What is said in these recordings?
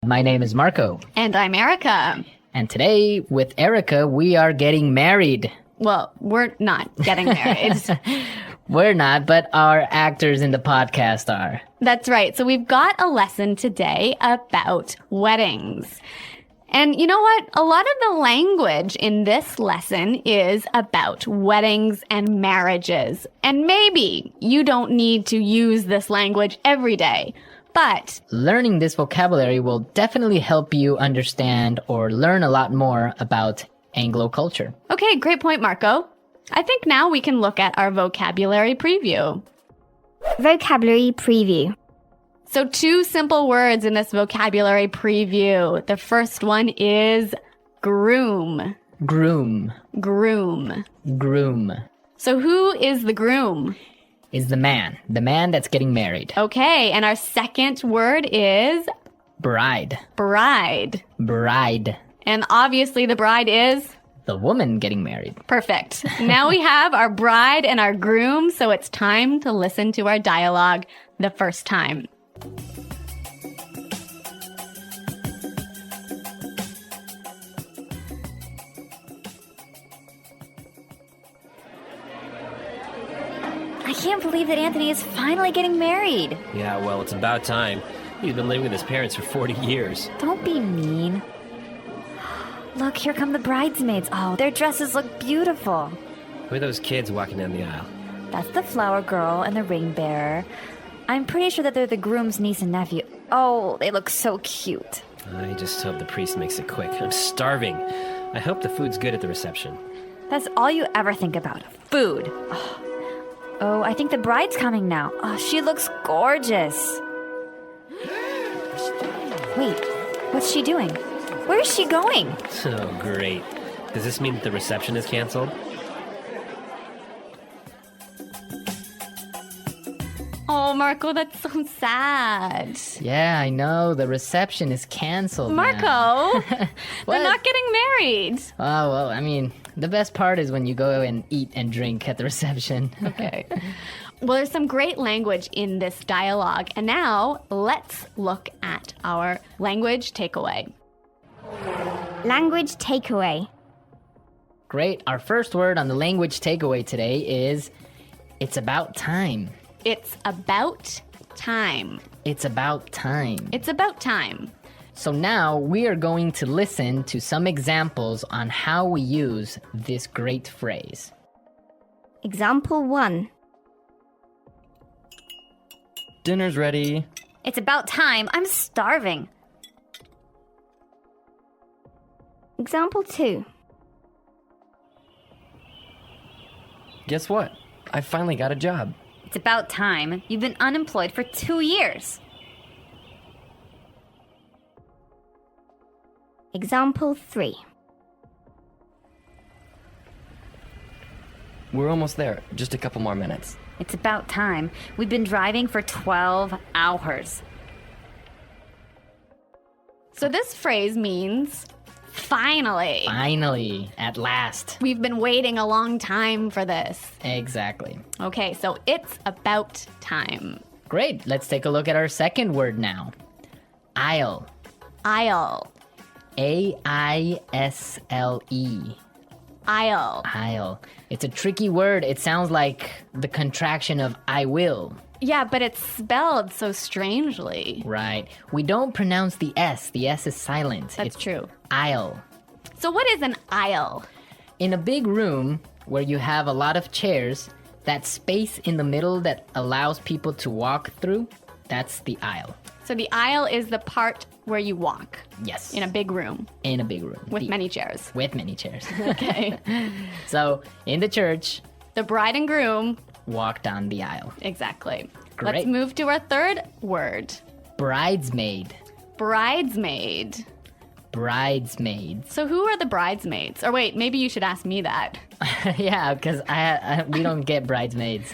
My name is Marco. And I'm Erica. And today, with Erica, we are getting married. Well, we're not getting married. We're not, but our actors in the podcast are. That's right. So we've got a lesson today about weddings. And you know what? A lot of the language in this lesson is about weddings and marriages. And maybe you don't need to use this language every day, but learning this vocabulary will definitely help you understand or learn a lot more about Anglo culture. Okay, great point, Marco. I think now we can look at our vocabulary preview. Vocabulary preview. So 2 simple words in this vocabulary preview. The first one is groom. Groom. Groom. Groom. So who is the groom? Is the man that's getting married. Okay, and our second word is bride. Bride. Bride. And obviously the bride is the woman getting married. Perfect. Now we have our bride and our groom, so it's time to listen to our dialogue the first time. I can't believe that Anthony is finally getting married. Yeah, well, it's about time. He's been living with his parents for 40 years. Don't be mean. Look, here come the bridesmaids. Oh, their dresses look beautiful. Who are those kids walking down the aisle? That's the flower girl and the ring bearer. I'm pretty sure that they're the groom's niece and nephew. Oh, they look so cute. I just hope the priest makes it quick. I'm starving. I hope the food's good at the reception. That's all you ever think about, food. Oh, I think the bride's coming now. Oh, she looks gorgeous. Wait, what's she doing? Where is she going? Oh, great. Does this mean that the reception is canceled? Oh, Marco, that's so sad. Yeah, I know. The reception is canceled. Marco, they're not getting married. Oh, well, I mean, the best part is when you go and eat and drink at the reception. Okay. Well, there's some great language in this dialogue. And now let's look at our language takeaway. Language takeaway. Great. Our first word on the language takeaway today is it's about time. It's about time. It's about time. It's about time. So now we are going to listen to some examples on how we use this great phrase. Example 1. Dinner's ready. It's about time. I'm starving. Example 2. Guess what? I finally got a job. It's about time. You've been unemployed for 2 years. Example 3. We're almost there. Just a couple more minutes. It's about time. We've been driving for 12 hours. So this phrase means finally. Finally, at last. We've been waiting a long time for this. Exactly. Okay, so it's about time. Great. Let's take a look at our second word now. Aisle. Aisle. A-I-S-L-E. Aisle. Aisle. It's a tricky word. It sounds like the contraction of I will. Yeah, but it's spelled so strangely. Right. We don't pronounce the S. The S is silent. That's true. Aisle. So what is an aisle? In a big room where you have a lot of chairs, that space in the middle that allows people to walk through, that's the aisle. So the aisle is the part where you walk. Yes. In a big room. In a big room. With many chairs. With many chairs. Okay. So, in the church, the bride and groom walk down the aisle. Exactly. Great. Let's move to our third word. Bridesmaid. Bridesmaid. Bridesmaids. So who are the bridesmaids? Or wait, maybe you should ask me that. Yeah, because we don't get bridesmaids.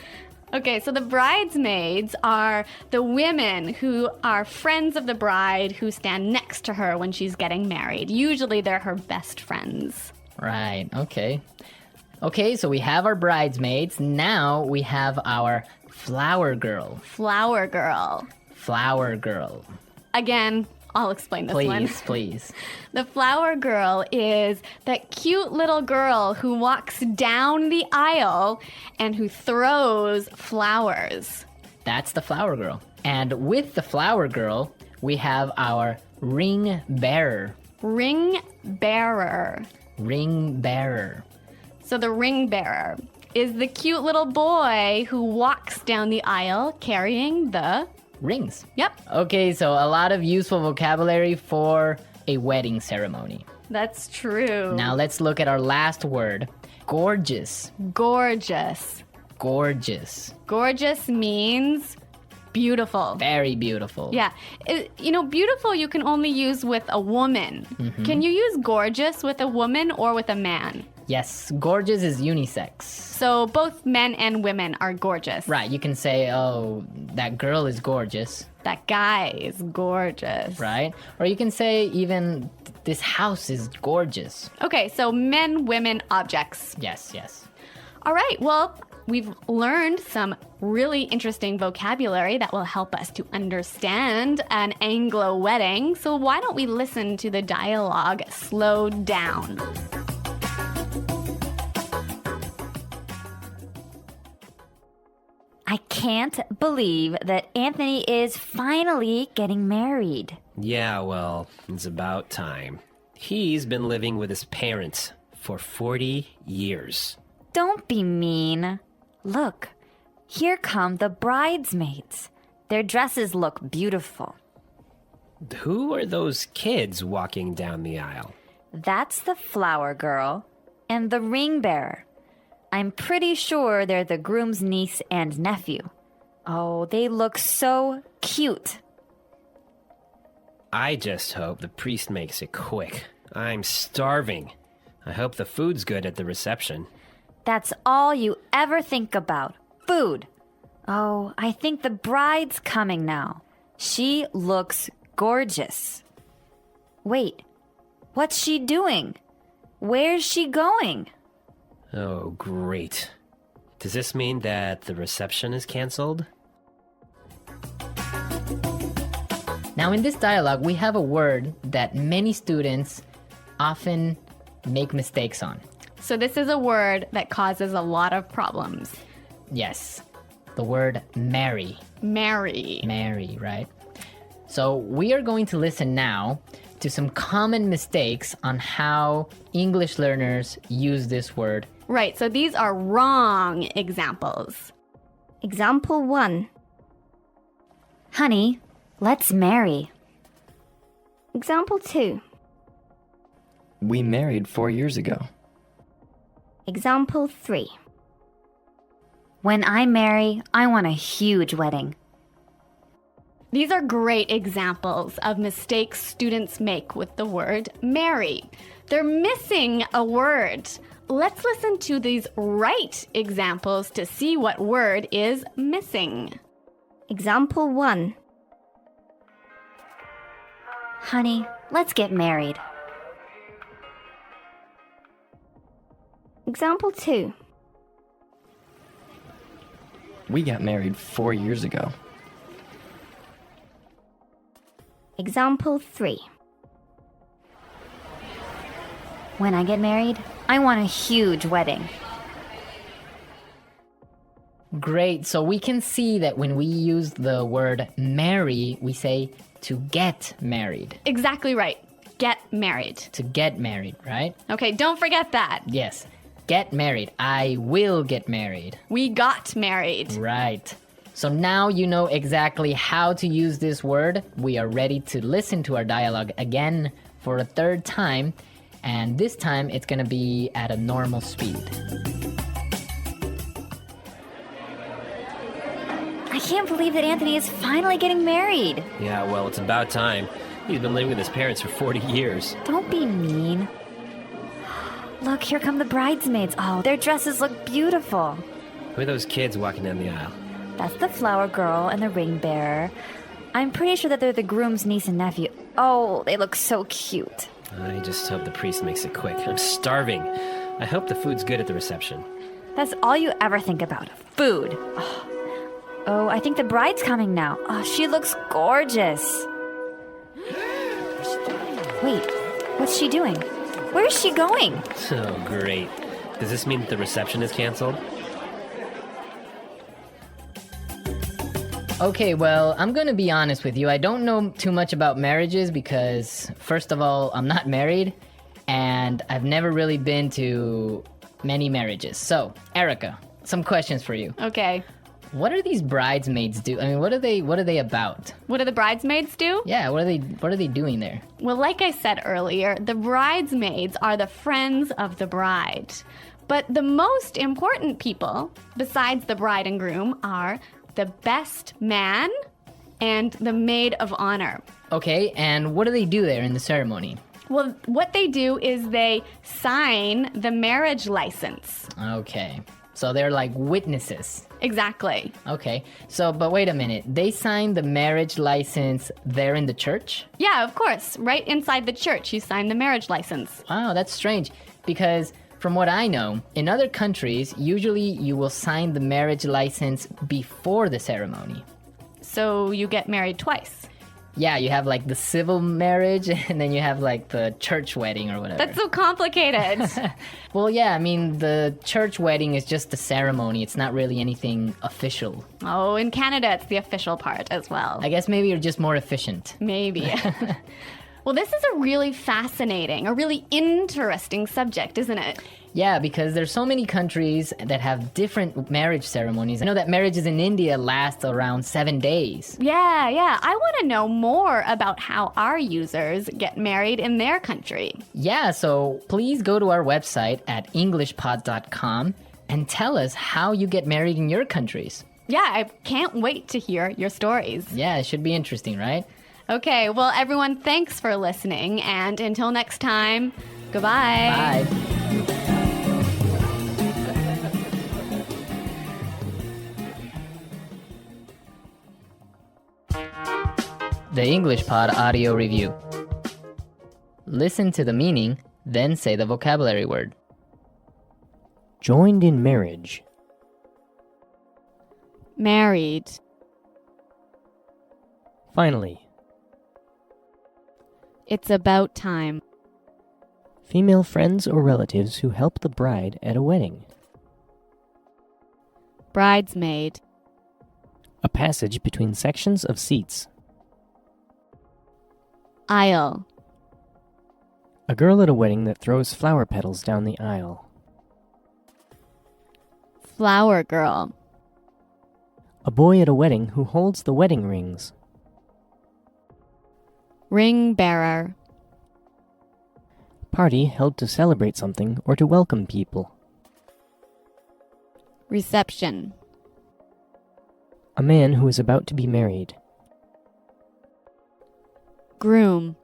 Okay, so the bridesmaids are the women who are friends of the bride who stand next to her when she's getting married. Usually they're her best friends. Right, okay. Okay, so we have our bridesmaids. Now we have our flower girl. Flower girl. Flower girl. Again, I'll explain this one. Please. The flower girl is that cute little girl who walks down the aisle and who throws flowers. That's the flower girl. And with the flower girl, we have our ring bearer. Ring bearer. Ring bearer. So the ring bearer is the cute little boy who walks down the aisle carrying the... Rings. Yep, Okay, so a lot of useful vocabulary for a wedding ceremony. that's true. Now let's look at our last word. Gorgeous. Gorgeous. Gorgeous. Gorgeous means beautiful. Very beautiful. Yeah. Beautiful you can only use with a woman. Can you use gorgeous with a woman or with a man? Yes, gorgeous is unisex. So both men and women are gorgeous. Right, you can say, oh, that girl is gorgeous, That guy is gorgeous. right? Or you can say even, this house is gorgeous. Okay, so men, women, objects. Yes. All right, well, we've learned some really interesting vocabulary that will help us to understand an Anglo wedding. So why don't we listen to the dialogue slowed down? I can't believe that Anthony is finally getting married. Yeah, well, it's about time. He's been living with his parents for 40 years. Don't be mean. Look, here come the bridesmaids. Their dresses look beautiful. Who are those kids walking down the aisle? That's the flower girl and the ring bearer. I'm pretty sure they're the groom's niece and nephew. Oh, they look so cute. I just hope the priest makes it quick. I'm starving. I hope the food's good at the reception. That's all you ever think about. Food. Oh, I think the bride's coming now. She looks gorgeous. Wait, what's she doing? Where's she going? Oh, great. Does this mean that the reception is canceled? Now in this dialogue, we have a word that many students often make mistakes on. So this is a word that causes a lot of problems. Yes, the word marry. Marry. Marry, right? So we are going to listen now to some common mistakes on how English learners use this word. Right, so these are wrong examples. Example 1. Honey, let's marry. Example 2. We married 4 years ago. Example 3. When I marry, I want a huge wedding. These are great examples of mistakes students make with the word marry. They're missing a word. Let's listen to these right examples to see what word is missing. Example 1. Honey, let's get married. Example 2. We got married 4 years ago. Example 3. When I get married, I want a huge wedding. Great, so we can see that when we use the word marry, we say to get married. Exactly right. Get married. To get married, right? Okay, don't forget that. Yes, get married. I will get married. We got married. Right. So now you know exactly how to use this word. We are ready to listen to our dialogue again for a third time. And this time it's going to be at a normal speed. I can't believe that Anthony is finally getting married. Yeah, well, it's about time. He's been living with his parents for 40 years. Don't be mean. Look, here come the bridesmaids. Oh, their dresses look beautiful. Who are those kids walking down the aisle? That's the flower girl and the ring bearer. I'm pretty sure that they're the groom's niece and nephew. Oh, they look so cute. I just hope the priest makes it quick. I'm starving. I hope the food's good at the reception. That's all you ever think about. Food. Oh, I think the bride's coming now. Oh, she looks gorgeous. Wait, what's she doing? Where is she going? Oh, great. Does this mean that the reception is canceled? Okay, well, I'm gonna be honest with you. I don't know too much about marriages because, first of all, I'm not married, and I've never really been to many marriages. So, Erica, some questions for you. Okay. What are these bridesmaids do? I mean, what are they about? What do the bridesmaids do? Yeah, what are they doing there? Well, like I said earlier, the bridesmaids are the friends of the bride. But the most important people, besides the bride and groom, are the best man and the maid of honor. Okay, and what do they do there in the ceremony? Well, what they do is they sign the marriage license. Okay, so they're like witnesses. Exactly. Okay, so, but wait a minute. They sign the marriage license there in the church? Yeah, of course. Right inside the church, you sign the marriage license. Wow, that's strange because from what I know, in other countries, usually you will sign the marriage license before the ceremony. So you get married twice. Yeah, you have like the civil marriage and then you have like the church wedding or whatever. That's so complicated. Well, yeah, I mean, the church wedding is just the ceremony. It's not really anything official. Oh, in Canada, it's the official part as well. I guess maybe you're just more efficient. Maybe. Well, this is a really fascinating, a really interesting subject, isn't it? Yeah, because there's so many countries that have different marriage ceremonies. I know that marriages in India last around 7 days. Yeah. I want to know more about how our users get married in their country. Yeah, so please go to our website at englishpod.com and tell us how you get married in your countries. Yeah, I can't wait to hear your stories. Yeah, it should be interesting, right? Okay, well, everyone, thanks for listening. And until next time, goodbye. Bye. The English Pod Audio Review. Listen to the meaning, then say the vocabulary word. Joined in marriage. Married. Finally. It's about time. Female friends or relatives who help the bride at a wedding. Bridesmaid. A passage between sections of seats. Aisle. A girl at a wedding that throws flower petals down the aisle. Flower girl. A boy at a wedding who holds the wedding rings. Ring bearer. Party held to celebrate something or to welcome people. Reception. A man who is about to be married. Groom.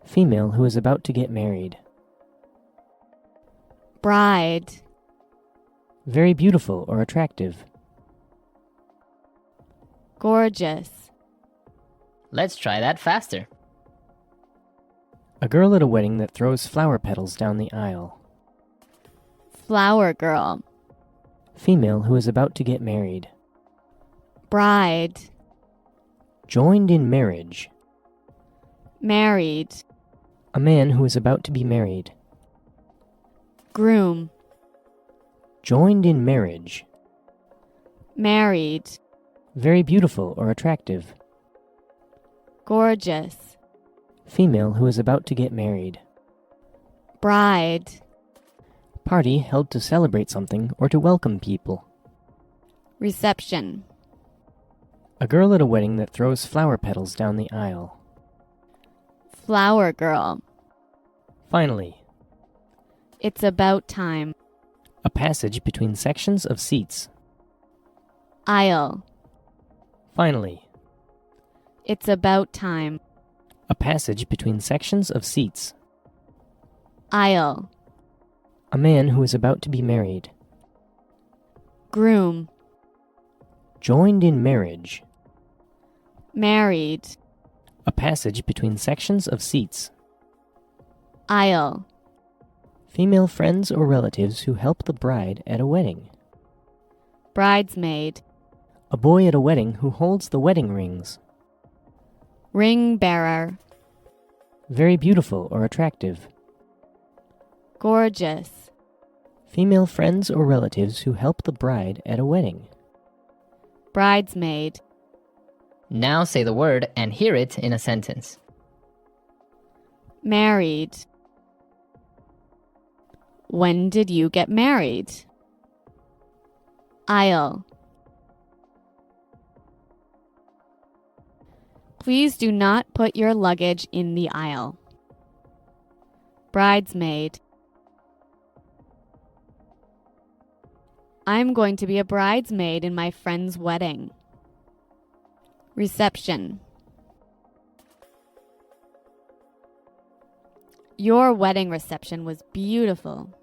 Female who is about to get married. Bride. Very beautiful or attractive. Gorgeous. Let's try that faster. A girl at a wedding that throws flower petals down the aisle. Flower girl. Female who is about to get married. Bride. Joined in marriage. Married. A man who is about to be married. Groom. Joined in marriage. Married. Very beautiful or attractive. Gorgeous. Female who is about to get married. Bride. Party held to celebrate something or to welcome people. Reception. A girl at a wedding that throws flower petals down the aisle. Flower girl. Finally. It's about time. A passage between sections of seats. Aisle. Finally. It's about time. A passage between sections of seats. Aisle. A man who is about to be married. Groom. Joined in marriage. Married. A passage between sections of seats. Aisle. Female friends or relatives who help the bride at a wedding. Bridesmaid. A boy at a wedding who holds the wedding rings. Ring bearer. Very beautiful or attractive. Gorgeous. Female friends or relatives who help the bride at a wedding. Bridesmaid. Now say the word and hear it in a sentence. Married. When did you get married? Aisle. Please do not put your luggage in the aisle. Bridesmaid. I'm going to be a bridesmaid in my friend's wedding. Reception. Your wedding reception was beautiful.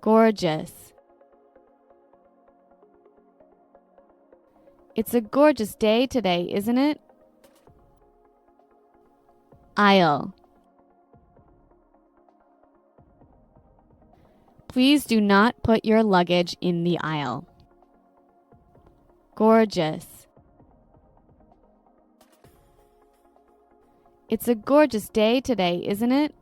Gorgeous. It's a gorgeous day today, isn't it? Aisle. Please do not put your luggage in the aisle. Gorgeous. It's a gorgeous day today, isn't it?